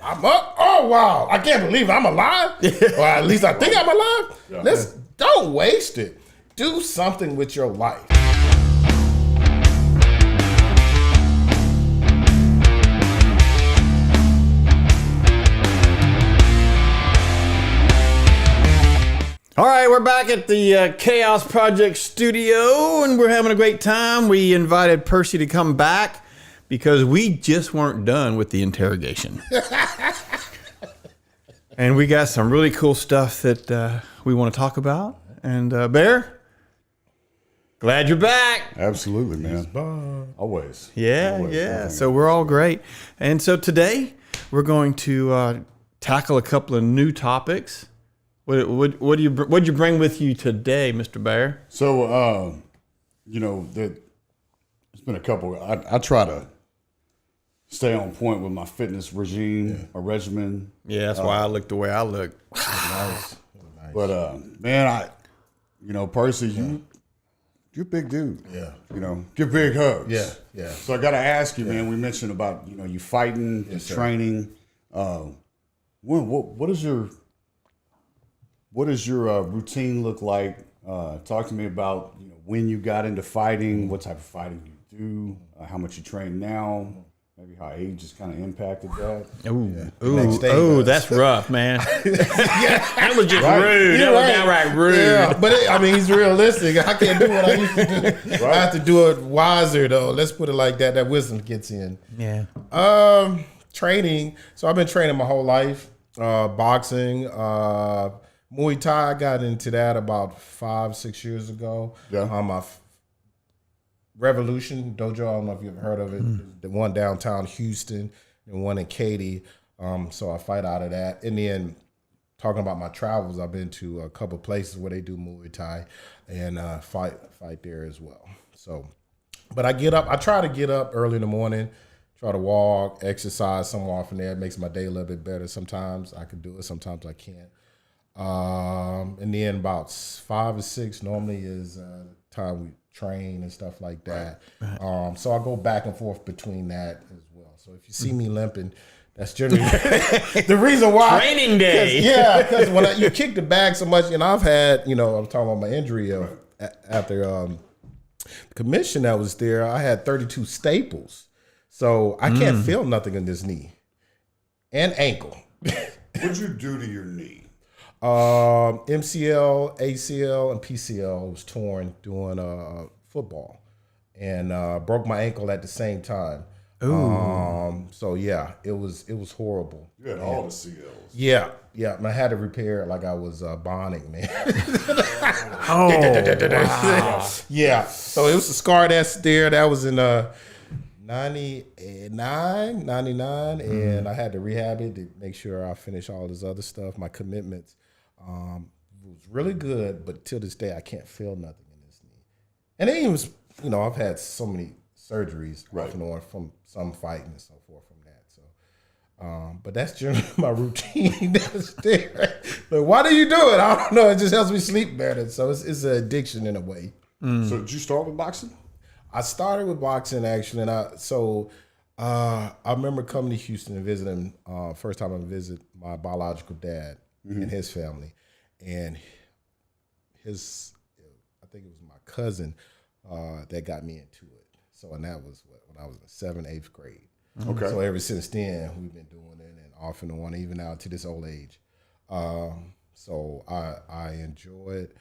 I'm up. Oh, wow. I can't believe I'm alive. Or at least I think I'm alive. Yeah. Don't waste it. Do something with your life. All right, we're back at the Chaos Project studio, and we're having a great time. We invited Percy to come back because we just weren't done with the interrogation. And we got some really cool stuff that we want to talk about. And Bear, glad you're back. Absolutely, man. Always. Yeah, Always. yeah. So we're all great. And so today we're going to tackle a couple of new topics. What'd you bring with you today, Mr. Bear? So, there's been a couple. I try to stay on point with my fitness regime or regimen. Yeah, that's why I look the way I look. Nice. But man, Percy, you're a big dude. Yeah. Give big hugs. Yeah, yeah. So I got to ask you, man. We mentioned about you fighting, you training. What does your routine look like? Talk to me about when you got into fighting, what type of fighting you do, how much you train now, maybe how age has kind of impacted that. Ooh, that's rough, man. That was just rude. That was downright rude. Yeah, but he's realistic. I can't do what I used to do. Right. I have to do it wiser, though. Let's put it like that. That wisdom gets in. Yeah. Training. So I've been training my whole life. Boxing, Muay Thai. I got into that about 5-6 years ago. Yeah. My Revolution Dojo. I don't know if you've heard of it. The one downtown Houston and one in Katy. So I fight out of that. And then talking about my travels, I've been to a couple places where they do Muay Thai and fight there as well. So, but I try to get up early in the morning, try to walk, exercise somewhere off in there. It makes my day a little bit better. Sometimes I can do it, sometimes I can't. And then about 5 or 6 normally is time we train and stuff like that. Right. So I go back and forth between that as well. So if you see me limping, that's generally the reason why. Training day. Because when you kick the bag so much, I've had, I'm talking about my injury after commission that was there. I had 32 staples, so I can't feel nothing in this knee and ankle. What'd you do to your knee? MCL, ACL, and PCL was torn doing football, and broke my ankle at the same time. Ooh. So yeah, it was horrible. You had all the CLs. Yeah. I had to repair it like I was bonding, man. Oh, wow. Yeah. So it was a scar that's there. That was in 99, and I had to rehab it to make sure I finished all this other stuff. My commitments was really good, but till this day I can't feel nothing in this knee. And it was, I've had so many surgeries off and on from some fighting and so forth from that. So, but that's generally my routine. That's there. But why do you do it? I don't know. It just helps me sleep better. So it's an addiction in a way. So did you start with boxing? I started with boxing actually, and I remember coming to Houston and visiting. First time I visited my biological dad and his family, and I think it was my cousin that got me into it. So, and that was when I was in 7th, 8th grade. Okay. So ever since then, we've been doing it and off and on, even now to this old age. So I enjoy it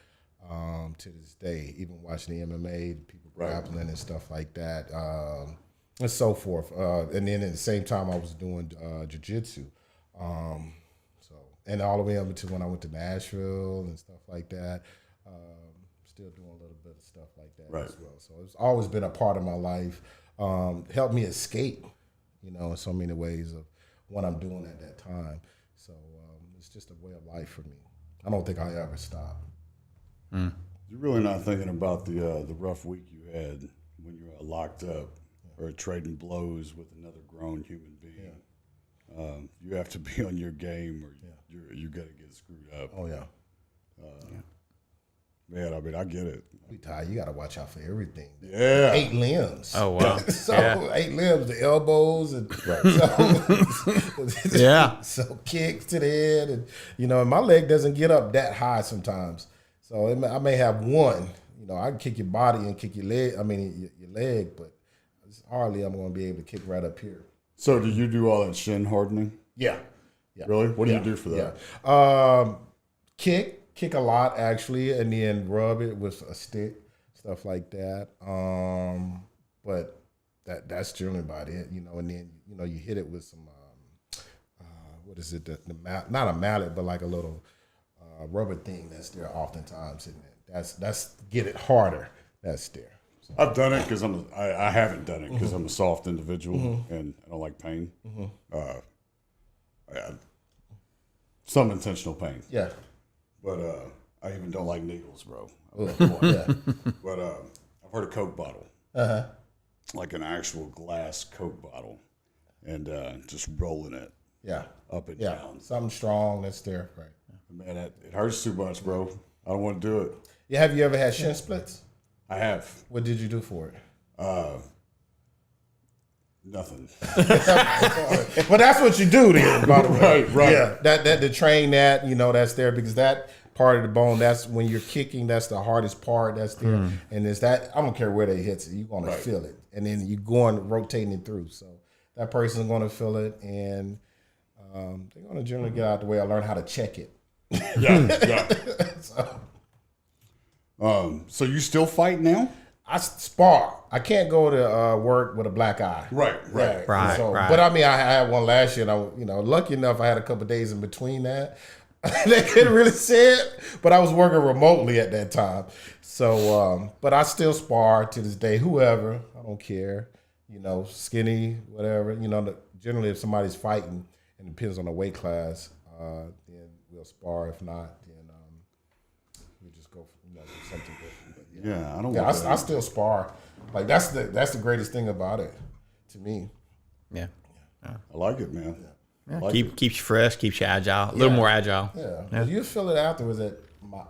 to this day, even watching the MMA, people grappling and stuff like that, and so forth. And then at the same time, I was doing jiu-jitsu. And all the way up until when I went to Nashville and stuff like that. Still doing a little bit of stuff like that as well. So it's always been a part of my life. Helped me escape, in so many ways of what I'm doing at that time. So it's just a way of life for me. I don't think I'll ever stop. You're really not thinking about the rough week you had when you were locked up or trading blows with another grown human being. You have to be on your game or you're going to get screwed up. Oh, yeah. Man, I mean, I get it. Muay Thai, you got to watch out for everything. Yeah. 8 limbs. Oh, wow. So Yeah. 8 limbs, the elbows, and Yeah. so kicks to the head, and and my leg doesn't get up that high sometimes. So I may have one. I can kick your body and kick your leg. I mean your leg, but hardly I'm going to be able to kick right up here. So do you do all that shin hardening? Yeah. Really? What do you do for that? Yeah. Kick a lot actually, and then rub it with a stick, stuff like that. But that's generally about it, And then you hit it with some what is it? Not a mallet, but like a little rubber thing that's there oftentimes, and that's get it harder. That's there. So. I've done it because I haven't done it because I'm a soft individual and I don't like pain. Some intentional pain. Yeah. But I even don't like needles, bro. Yeah. But I've heard a Coke bottle, like an actual glass Coke bottle, and just rolling it, up and down. Something strong that's there, right? Man, it hurts too much, bro. I don't want to do it. Yeah. Have you ever had shin splits? I have. What did you do for it? Nothing. Well, that's what you do then, by the way. Right. Yeah, that to train that, that's there because that part of the bone, that's when you're kicking, that's the hardest part that's there. And it's that, I don't care where they hits it, you're going to feel it. And then you're going, rotating through. So that person's going to feel it, and they're going to generally get out the way. I learned how to check it. Yeah. So you still fight now? I spar. I can't go to work with a black eye. Right. So, but I mean, I had one last year. And lucky enough, I had a couple of days in between that. They couldn't really say it, but I was working remotely at that time. So, but I still spar to this day. Whoever, I don't care. Skinny, whatever. Generally, if somebody's fighting, and it depends on the weight class, then we'll spar. If not, then we just go for do something different. Yeah, I don't. Yeah, I still spar. Like that's the greatest thing about it, to me. Yeah. I like it, man. Yeah. Like keeps you fresh, keps you agile, a little more agile. Yeah. Well, you feel it afterwards at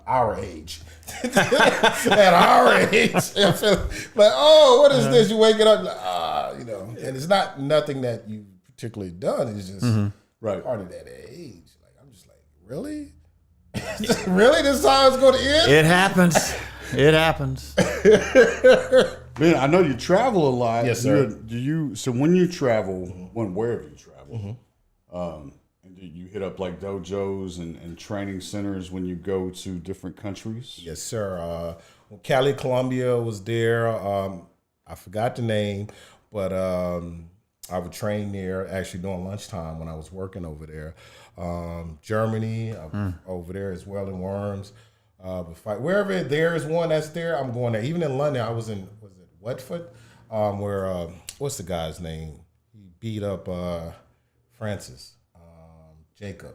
our age. At our age, I feel like, oh, what is this? You wake it up, and it's not nothing that you particularly done. It's just part of that age. Like I'm just like, really, really, this is how it's going to end? It happens. It happens. Man, I know you travel a lot. Yes, sir. So when you travel, wherever you travel, and do you hit up like dojos and training centers when you go to different countries? Yes, sir. Cali, Colombia was there. I forgot the name, but I would train there actually during lunchtime when I was working over there. Germany, over there as well in Worms. Wherever there is one that's there, I'm going there. Even in London, I was in, was it Watford? Where, what's the guy's name? He beat up Francis, Jacob.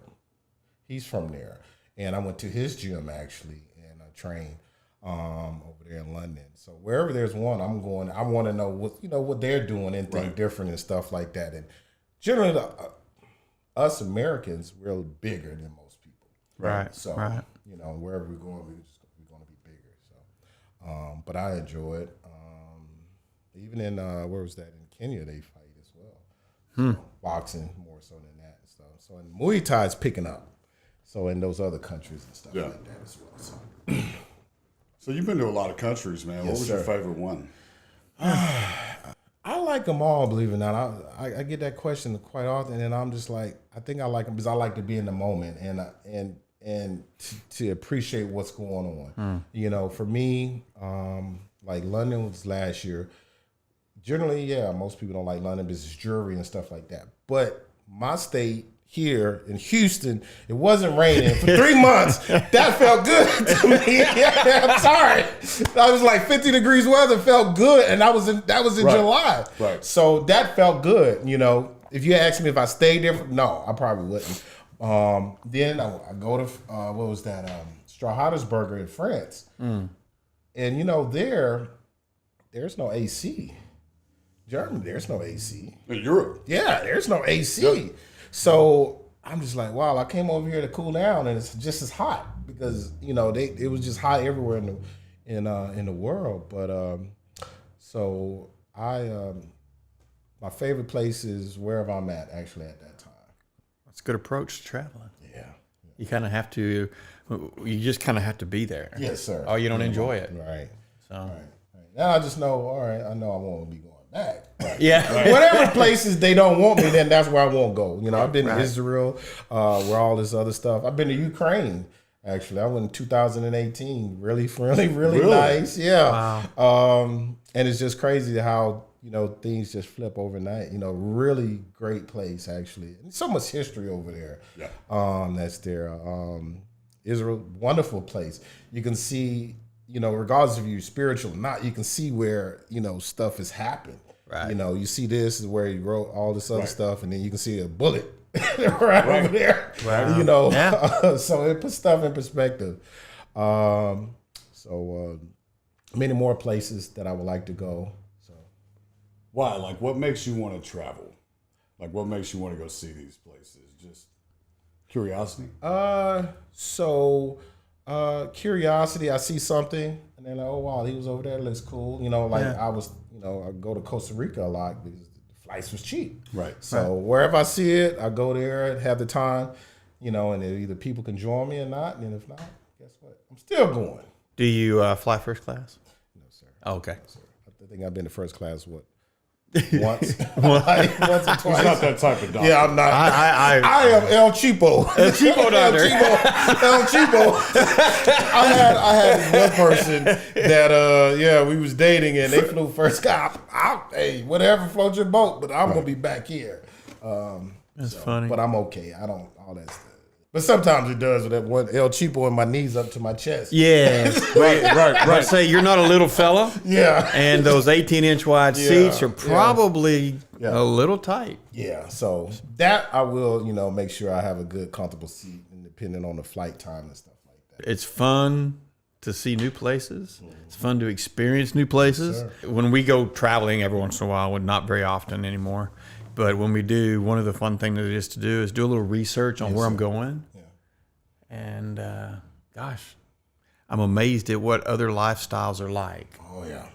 He's from there. And I went to his gym actually, and I trained over there in London. So wherever there's one, I'm going. I want to know what they're doing, anything different and stuff like that. And generally, us Americans, we're bigger than most people. Right. So wherever we're going, we're going to be bigger. So, but I enjoy it. Even in where was that in Kenya? They fight as well. So, boxing more so than that and stuff. So and Muay Thai is picking up. So in those other countries and stuff like that as well. So. So you've been to a lot of countries, man. What was your favorite one? I like them all, believe it or not. I get that question quite often, and I'm just like, I think I like them because I like to be in the moment and to appreciate what's going on. For me, like London was last year. Generally, most people don't like London because it's jewelry and stuff like that. But my state here in Houston, it wasn't raining for 3 months. That felt good to me. I'm sorry. I was like 50 degrees weather, felt good, and that was in July. Right. So that felt good. If you ask me if I stayed there, no, I probably wouldn't. Then I go to what was that? Strahadesburger in France, and there's no AC. Germany, there's no AC. In Europe. Yeah, there's no AC. Yep. So I'm just like, wow, I came over here to cool down, and it's just as hot because it was just hot everywhere in the world. But so my favorite place is wherever I'm at actually at that time. That's a good approach to traveling. Yeah. You kind of have to. You just kind of have to be there. Yes, sir. Or you don't enjoy it. Right. So. Right. Now I just know. All right. I know I won't be going back. Right. Yeah. Right. Whatever places they don't want me, then that's where I won't go. I've been to Israel, where all this other stuff. I've been to Ukraine. Actually, I went in 2018. Really nice. Yeah. Wow. And it's just crazy how things just flip overnight. Really great place actually. And so much history over there. Yeah. That's there. Israel, wonderful place. You can see, regardless of you spiritual or not, you can see where stuff has happened. Right. You see this is where he wrote all this other stuff, and then you can see a bullet right over there. Right. So it puts stuff in perspective. Many more places that I would like to go. So, why? Like, what makes you want to travel? Like, what makes you want to go see these places? Just curiosity. Curiosity. I see something, and then oh wow, he was over there. It looks cool. I was. I go to Costa Rica a lot because the flights was cheap. Right. So wherever I see it, I go there and have the time. And either people can join me or not, and if not, guess what? I'm still going. Do you fly first class? No, sir. Oh, okay. No, sir. I think I've been to first class once or twice. He's not that type of doctor. Yeah, I'm not. I am El Cheapo. El Cheapo doctor. El Cheapo. I had this one person that we was dating and they flew first class. Hey, whatever floats your boat, but I'm gonna be back here. That's funny. But I'm okay. I don't all that stuff. But sometimes it does with that one El Cheapo and my knees up to my chest. Yeah, right. Say you're not a little fella. Yeah. And those 18-inch wide seats are probably a little tight. Yeah. So that I will, make sure I have a good, comfortable seat, and depending on the flight time and stuff like that. It's fun to see new places. Mm-hmm. It's fun to experience new places. Yes, when we go traveling every once in a while, not very often anymore. But when we do, one of the fun things that it is to do is do a little research on where I'm going. Yeah. And gosh, I'm amazed at what other lifestyles are like. Oh yeah,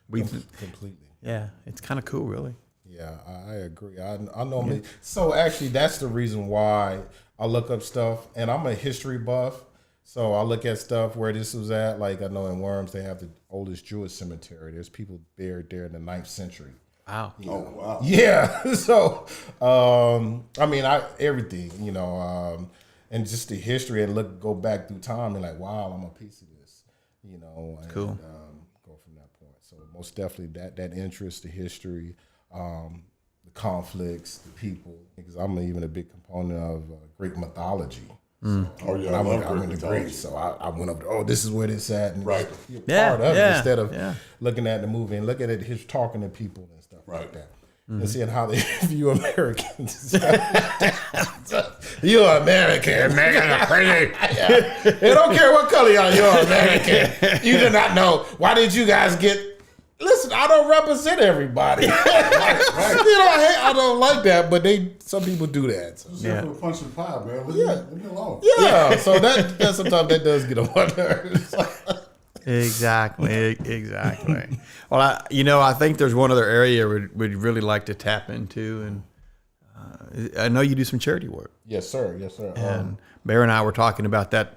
completely. Yeah, it's kind of cool, really. Yeah, I agree. I normally so actually that's the reason why I look up stuff, and I'm a history buff. So I look at stuff where this was at. Like I know in Worms they have the oldest Jewish cemetery. There's people buried there in the 9th century. Wow. Oh, wow. Yeah. So, everything, and just the history and go back through time and like, wow, I'm a piece of this, and cool. Go from that point. So most definitely that interest, the history, the conflicts, the people, because I'm even a big component of Greek mythology. So, I went to Greece, so I went up there, this is where this at, and right. Part of it instead of looking at the movie and looking at his talking to people and stuff like that. And seeing how they view Americans. You're American. Americans are crazy. They don't care what color you're American. You do not know. Why did you guys get... Listen, I don't represent everybody. Right. I don't like that, but some people do that. So. For the punch and pie, man. Leave me alone. Yeah, so that sometimes that does get on my nerves. Exactly. Well, I think there's one other area we'd really like to tap into, and I know you do some charity work. Yes, sir. And Bear and I were talking about that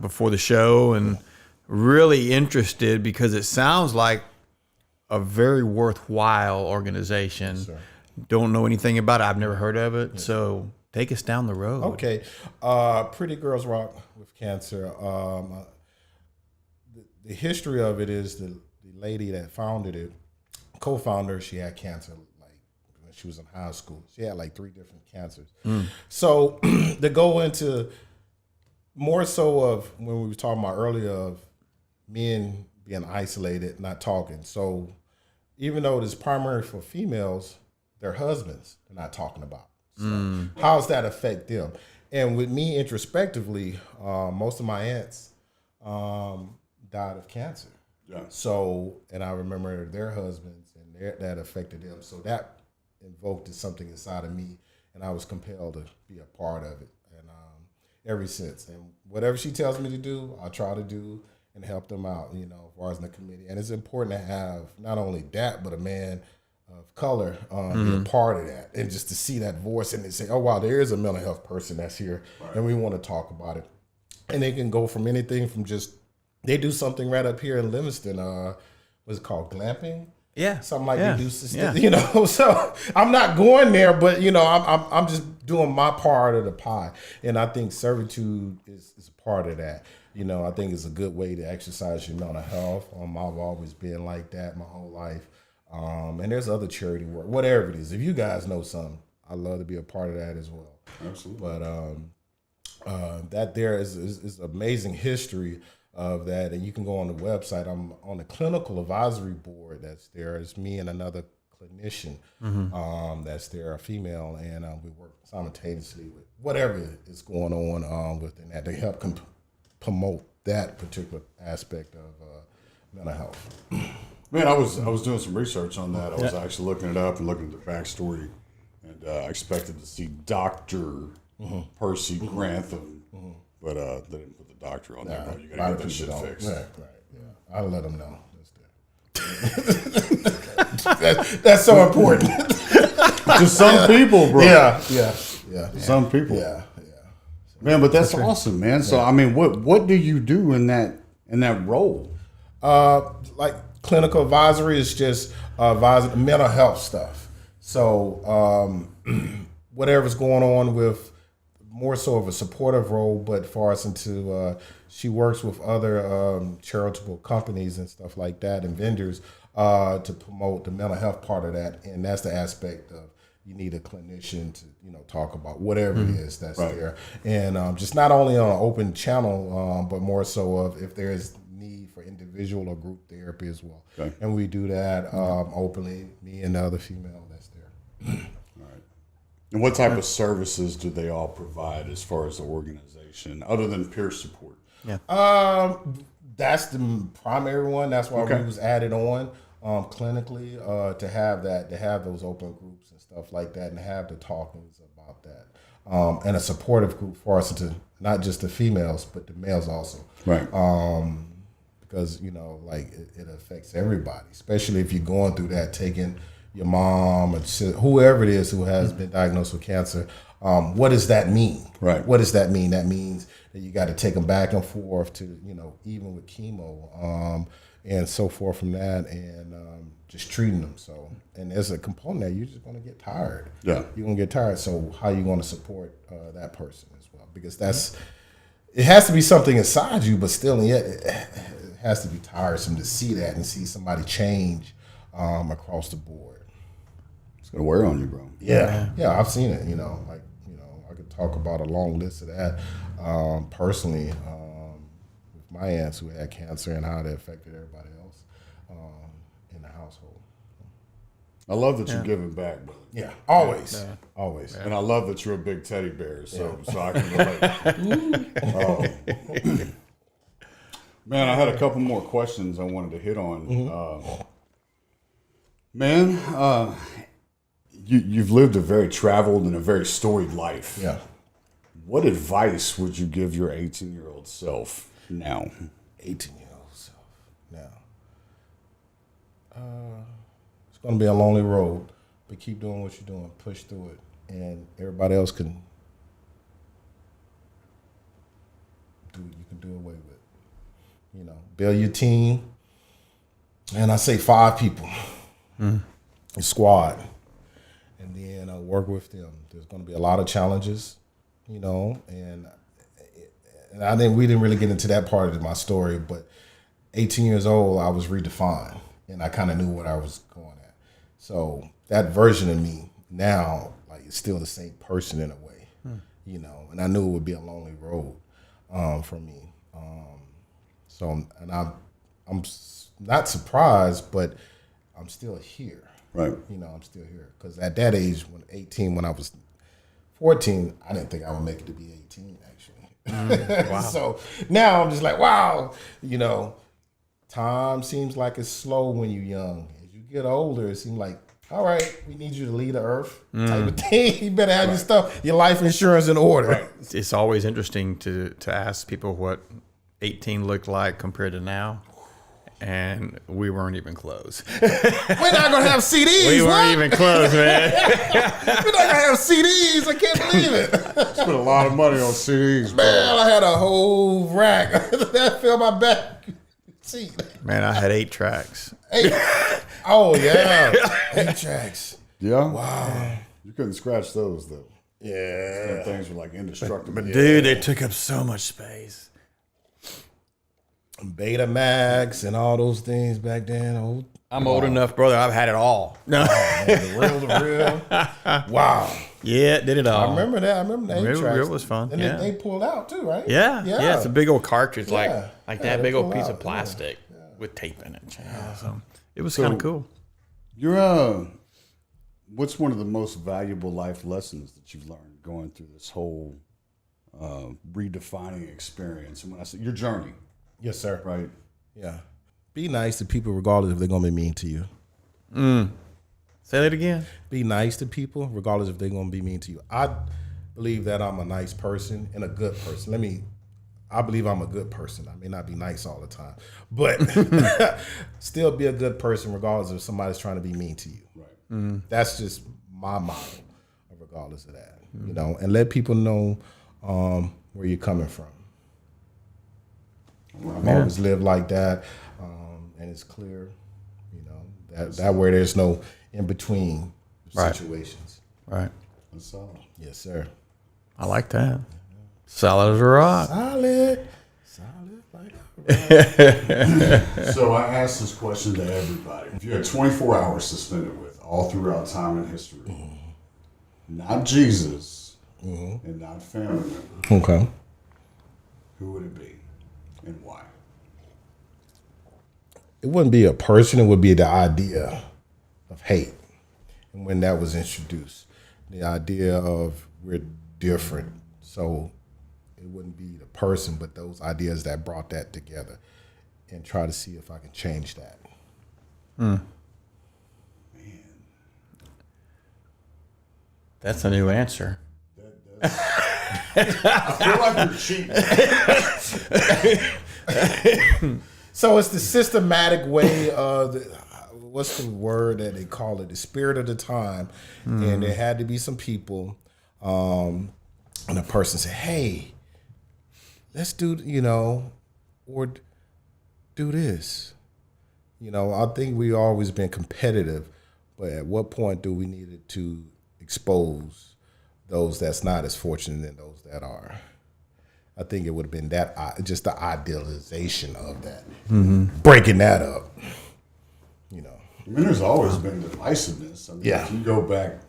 before the show, and really interested because it sounds like a very worthwhile organization. Yes, don't know anything about it. I've never heard of it. Yes. So take us down the road. Okay. Pretty Girls Rock with Cancer. The history of it is the lady that founded it, co-founder, she had cancer like when she was in high school. She had like 3 different cancers. So to go into more so of when we were talking about earlier of men being isolated, not talking. So even though it is primary for females, their husbands they're not talking about. So how does that affect them? And with me introspectively, most of my aunts died of cancer. Yeah. So, and I remember their husbands and that affected them. So that invoked something inside of me. and I was compelled to be a part of it. And ever since, and whatever she tells me to do, I try to do and help them out. As far as in the committee, and it's important to have not only that, but a man of color be a part of that, and just to see that voice and they say, oh wow, there is a mental health person that's here, and we want to talk about it. And they can go from anything from just they do something right up here in Livingston, what's it called, glamping? Yeah, something like yeah. they do. So I'm not going there, but I'm just doing my part of the pie, and I think servitude is a part of that. I think it's a good way to exercise your mental health. I've always been like that my whole life. And there's other charity work, whatever it is. If you guys know something, I'd love to be a part of that as well. Absolutely. But that there is amazing history of that, and you can go on the website. I'm on the clinical advisory board that's there. It's me and another clinician that's there, a female, and we work simultaneously with whatever is going on within that to help promote that particular aspect of mental health. Man, I was doing some research on that. I was actually looking it up and looking at the backstory, and I expected to see Dr. Percy Grantham, but they didn't put the doctor on there. No, you got to get that shit fixed. Right. Yeah, I'll let them know. That's so important to some people, bro. Yeah. To some people. Yeah. Man, but that's awesome, man. So I mean, what do you do in that role? Like clinical advisory is just advising mental health stuff. So whatever's going on with more so of a supportive role, but far as into she works with other charitable companies and stuff like that and vendors to promote the mental health part of that, and that's the aspect of you need a clinician to talk about whatever it is that's there, and just not only on an open channel, but more so of if there is need for individual or group therapy as well. Okay. And we do that openly, me and the other female that's there. All right. And what type of services do they all provide as far as the organization, other than peer support? Yeah. That's the primary one. That's why we was added on clinically to have that, to have those open groups and stuff like that, and have the talkings about that, and a supportive group for us to not just the females but the males also. Right. Because it affects everybody, especially if you're going through that, taking your mom or whoever it is who has been diagnosed with cancer. What does that mean? Right. What does that mean? That means that you got to take them back and forth to, even with chemo and so forth from that, and just treating them. So, and there's a component that you're just going to get tired. Yeah. You're going to get tired. So how are you going to support that person as well? Because it has to be something inside you, but still, yet it has to be tiresome to see that and see somebody change across the board. It's going to wear on you, bro. Yeah, I've seen it. I could talk about a long list of that personally with my aunts who had cancer and how that affected everybody else in the household. I love that you're giving back, brother. Yeah, always, always. And I love that you're a big teddy bear, so I can relate. Man, I had a couple more questions I wanted to hit on. You've lived a very traveled and a very storied life. Yeah. What advice would you give your 18-year-old self now? 18-year-old self now. It's going to be a lonely road, but keep doing what you're doing. Push through it, and everybody else can do away with. Build your team, and I say 5 people, a squad, and then work with them. There's going to be a lot of challenges, and I think we didn't really get into that part of my story, but 18 years old, I was redefined, and I kind of knew what I was going at. So that version of me now, is still the same person in a way, and I knew it would be a lonely road for me. I'm not surprised, but I'm still here. Right. I'm still here because at that age, when I was 14, I didn't think I would make it to be 18. Actually, wow. So now I'm just like, wow. Time seems like it's slow when you're young. As you get older, it seems like all right, we need you to leave the earth type of thing. You better have your stuff, your life insurance in order. Right. It's always interesting to ask people what 18 looked like compared to now. And we weren't even close. We're not going to have CDs. We weren't even close, man. We're not going to have CDs. I can't believe it. Spent a lot of money on CDs, bro. Man, I had a whole rack. That filled my back seat. Man, I had 8 tracks. Hey. Oh, yeah. 8 tracks. Yeah? Wow. You couldn't scratch those, though. Yeah. Them things were like indestructible. Dude, they took up so much space. Betamax and all those things back then. I'm old enough, brother. I've had it all. No. The real. Wow. Yeah, did it all. I remember that. I remember the 8 tracks. It was fun. And yeah. they pulled out too, right? Yeah. It's a big old cartridge, like Yeah, that they big old pull piece out, of plastic with tape in it. Yeah, so it was So- kind of cool. You're what's one of the most valuable life lessons that you've learned going through this whole redefining experience? And when I say your journey, Yes, sir. right? Yeah. Be nice to people regardless if they're going to be mean to you. Say that again. Be nice to people regardless if they're going to be mean to you. I believe that I'm a nice person and a good person. I believe I'm a good person. I may not be nice all the time, but still be a good person regardless if somebody's trying to be mean to you. Right. That's just my motto, regardless of that. You know, and let people know where you're coming from. I've always lived like that, and it's clear, you know, that where there's no in between situations. Right. That's all. Yes, sir. I like that. Solid as a rock. Solid like a rock. So I asked this question to everybody. If you had 24 hours to spend it with all throughout time and history, not Jesus and not family members, Okay. who would it be and why? It wouldn't be a person. It would be the idea of hate, and when that was introduced, the idea of we're different. So it wouldn't be the person, but those ideas that brought that together, and try to see if I can change that. Man. That's a new answer. I feel like you're cheating. So it's the systematic way of what's the word that they call it? The spirit of the time, and there had to be some people, and a person said, "Hey, let's do or do this." You know, I think we always been competitive, but at what point do we need to expose those that's not as fortunate than those that are? I think it would have been that just the idealization of that, breaking that up. You know, I mean, there's always been divisiveness. I mean, Yeah. if you go back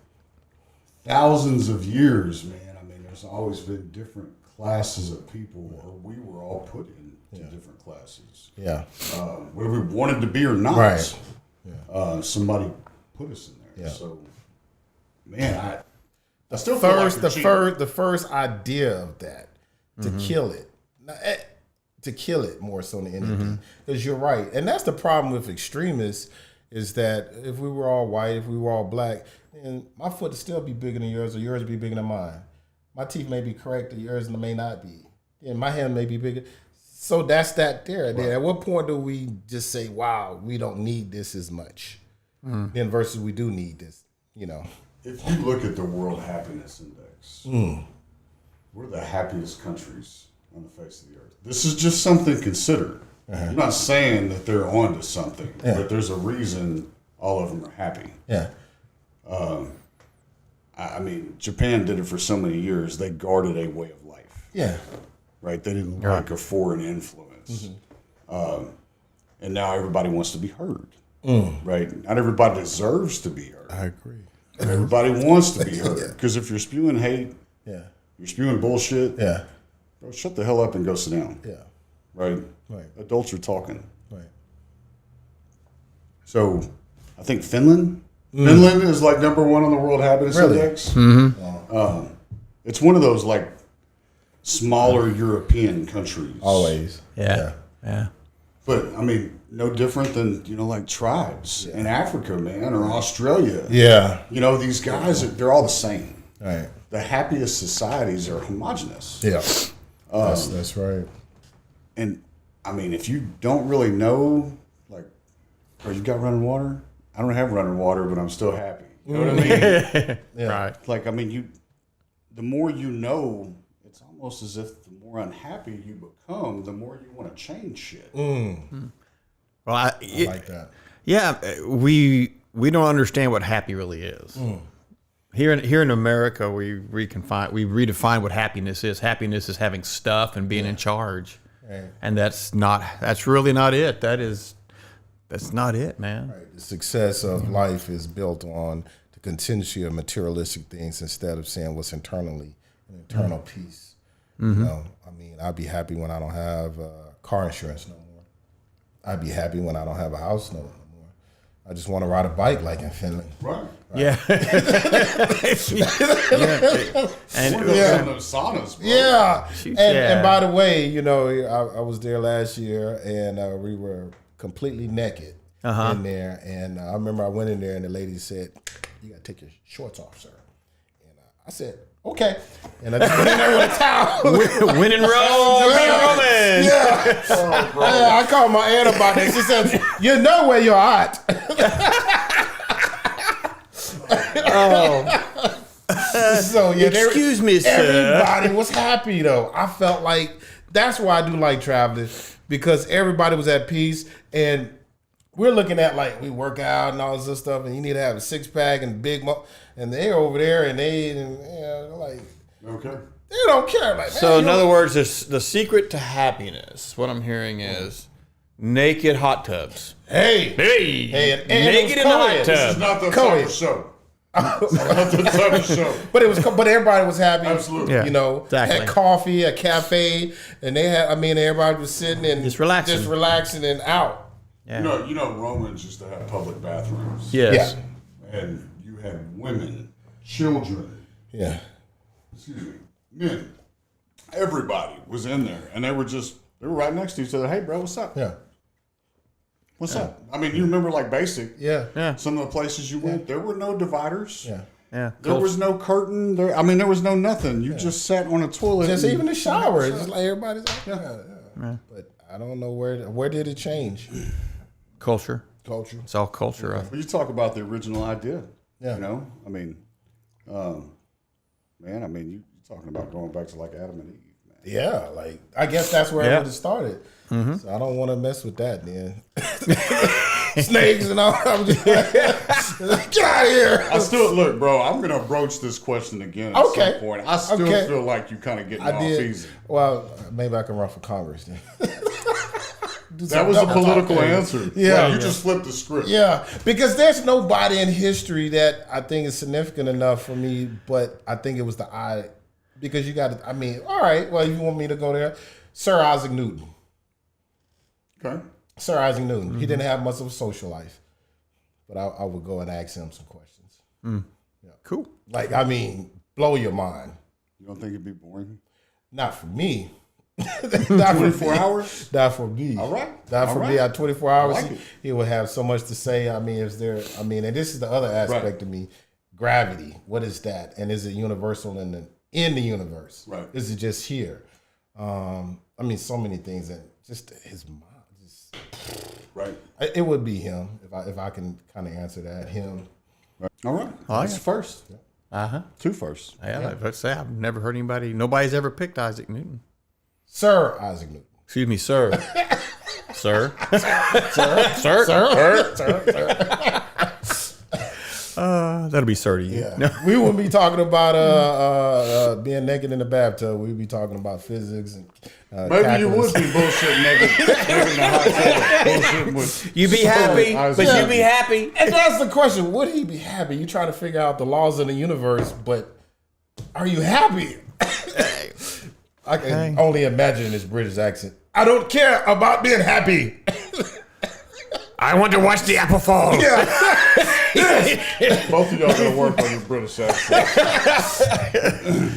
thousands of years, man, I mean, there's always been different classes of people, or we were all put into different classes. yeah, Whether we wanted to be or not, Right. somebody put us in there. Yeah. So, man, I still feel like the first idea of that to kill it, to kill it more so than anything, because you're right, and that's the problem with extremists is that if we were all white, if we were all black, then my foot would still be bigger than yours, or yours would be bigger than mine. My teeth may be correct, or yours may not be, and my hand may be bigger. So that's that there. Right. At what point do we just say, "Wow, we don't need this as much," then versus we do need this? You know. If you look at the World Happiness Index, we're the happiest countries on the face of the earth. This is just something considered. I'm not saying that they're onto something, but there's a reason all of them are happy. Yeah. I mean, Japan did it for so many years. They guarded a way of life. Yeah. Right? They didn't like a foreign influence. And now everybody wants to be heard. Right? Not everybody deserves to be heard. I agree. But everybody wants to be heard. Because if you're spewing hate, you're spewing bullshit, bro, shut the hell up and go sit down. Yeah. Right? Right. Adults are talking. Right. So I think Finland is like number one on the World Happiness Index. It's one of those like smaller European countries. Always. Yeah. But I mean, no different than, like tribes in Africa, man, or Australia. Yeah. These guys, they're all the same. Right. The happiest societies are homogenous. Yeah. That's right. And I mean, if you don't really know, like, oh, you got running water? I don't have running water, but I'm still happy. You know what I mean? Yeah. Right. Like, I mean, the more you know, it's almost as if the more unhappy you become, the more you want to change shit. Well, I like that. Yeah, we don't understand what happy really is. Here in America, we redefine what happiness is. Happiness is having stuff and being in charge, and that's really not it. That's not it, man. Right. The success of life is built on the contingency of materialistic things instead of saying what's internally, an internal peace. I mean, I'd be happy when I don't have car insurance no more. I'd be happy when I don't have a house no more. I just want to ride a bike like in Finland. Right. Yeah. And those saunas, bro. Yeah. And by the way, I was there last year and we were completely naked in there. And I remember I went in there and the lady said, "You got to take your shorts off, sir." And I said, "Okay." And I just went in there with a towel. Win and roll, Roman. Yeah. I called my aunt about that. She said, "You know where you're at." So yeah, Excuse me, sir. Everybody was happy though. I felt like that's why I do like traveling, because everybody was at peace, and we're looking at like we work out and all this stuff, and you need to have a 6-pack and and they're over there and like Okay. they don't care. Like, So in other words, the secret to happiness, what I'm hearing is naked hot tubs. hey, and Naked in the hot This tub. is not the Cody. type of show. It's not the type of show. but everybody was happy. Absolutely. Yeah, exactly. Had coffee, a cafe, and everybody was sitting and Just relaxing. and out. Yeah. You know, Romans used to have public bathrooms. Yes. Yeah. And you had women, children, Yeah. men. Everybody was in there, and they were right next to each other. Hey, bro, what's up? Yeah. What's up? I mean, you remember like basic. Yeah. Some of the places you went, there were no dividers. Yeah. Yeah. There was no curtain. There was no nothing. You just sat on a toilet. Just even the shower. It's just like everybody's like, yeah. But I don't know where did it change? Culture. Culture. It's all culture. Well, you talk about the original idea. Yeah. I mean, man, I mean, you talking about going back to like Adam and Eve, man. Yeah, like I guess that's where it would have started. So I don't want to mess with that, then. Snakes and all. I'm just like, get out of here. I still look, bro. I'm gonna broach this question again at some point. I still feel like you kind of getting off easy. Well, maybe I can run for Congress then. That was a political answer. Yeah. You just flipped the script. Yeah, because there's nobody in history that I think is significant enough for me, but I think it was because you got to, I mean, all right, well, you want me to go there? Sir Isaac Newton. Okay. Sir Isaac Newton. He didn't have much of a social life, but I would go and ask him some questions. Yeah. Cool. Like, I mean, blow your mind. You don't think it'd be boring? Not for me. Not 24 hours? Not for me. All right. Not for me. At 24 hours, like it. he would have so much to say. I mean, and this is the other aspect of me. Gravity. What is that? And is it universal in the universe? Right. Is it just here? I mean, so many things, and just his mind. Right. It would be him if I can kind of answer that. Him. Right. All right. That's first. Two firsts. Yeah, let's say I've never heard nobody's ever picked Isaac Newton. Sir Isaac Newton. Excuse me, sir. Sir. That'll be sir to you. Yeah. We wouldn't be talking about being naked in the bathtub. We'd be talking about physics and maybe you would be bullshitting naked in the hot tub. Bullshitting with You be happy, but you be happy. And that's the question. Would he be happy? You trying to figure out the laws of the universe, but are you happy? I can only imagine his British accent. I don't care about being happy. I want to watch the apple fall. Yeah. both of y'all gonna work on your British accent.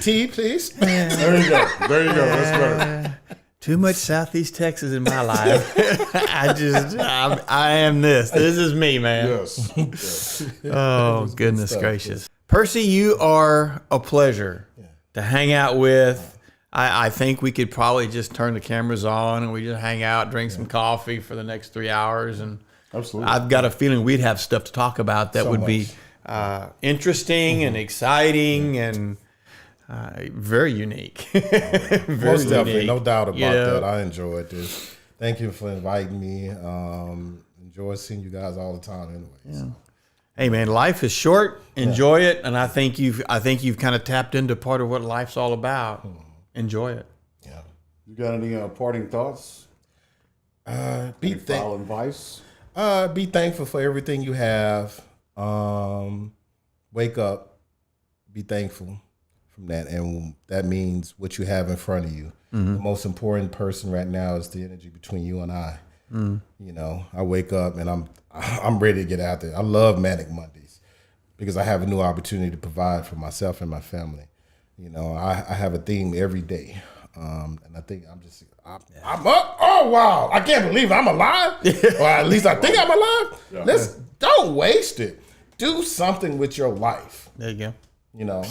Tea, please. There you go. That's better. Too much Southeast Texas in my life. I am this. This is me, man. Yes. Yes. Oh, goodness gracious. Percy, you are a pleasure to hang out with. I think we could probably just turn the cameras on and we just hang out, drink some coffee for the next 3 hours. And Absolutely. I've got a feeling we'd have stuff to talk about that would be interesting and exciting and very unique. Very Most definitely, unique. no doubt about You know? that. I enjoyed this. Thank you for inviting me. Enjoy seeing you guys all the time anyways. Yeah. Hey man, life is short. Enjoy it, and I think you've kind of tapped into part of what life's all about. Enjoy it. Yeah. You got any parting thoughts? Be Foul advice? Be thankful for everything you have. Wake up. Be thankful from that, and that means what you have in front of you. The most important person right now is the energy between you and I. You know, I wake up and I'm ready to get out there. I love Manic Mondays because I have a new opportunity to provide for myself and my family. You know, I have a theme every day, and I think I'm up. Oh wow! I can't believe I'm alive. Or at least I think I'm alive. Don't waste it. Do something with your life. There you go. You know,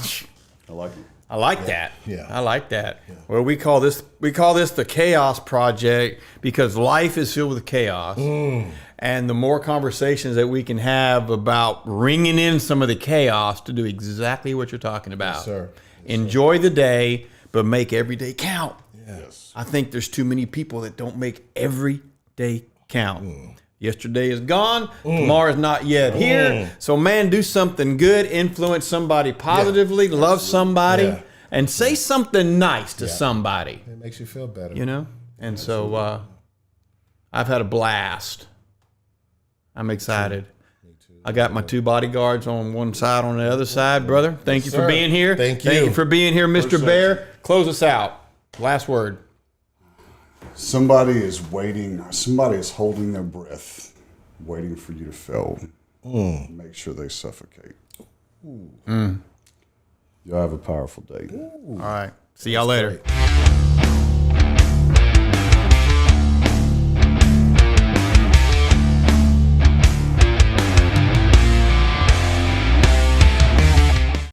I like it. I like that. Yeah. I like that. Yeah. Well, we call this the Chaos Project because life is filled with chaos. And the more conversations that we can have about ringing in some of the chaos to do exactly what you're talking about. Yes, sir. Enjoy the day, but make every day count. Yes. I think there's too many people that don't make every day count. Yesterday is gone. Tomorrow is not yet here. So, man, do something good. Influence somebody positively. Love somebody. And say something nice to somebody. It makes you feel better. You know? And so I've had a blast. I'm excited. Me too. I got my 2 bodyguards on one side, on the other side, brother. Thank you for being here. Thank you. Thank you for being here, Mr. Appreciate Bear. Close us out. Last word. Somebody is waiting. Somebody is holding their breath, waiting for you to fail. Make sure they suffocate. Y'all have a powerful day. All right. See y'all later. Great.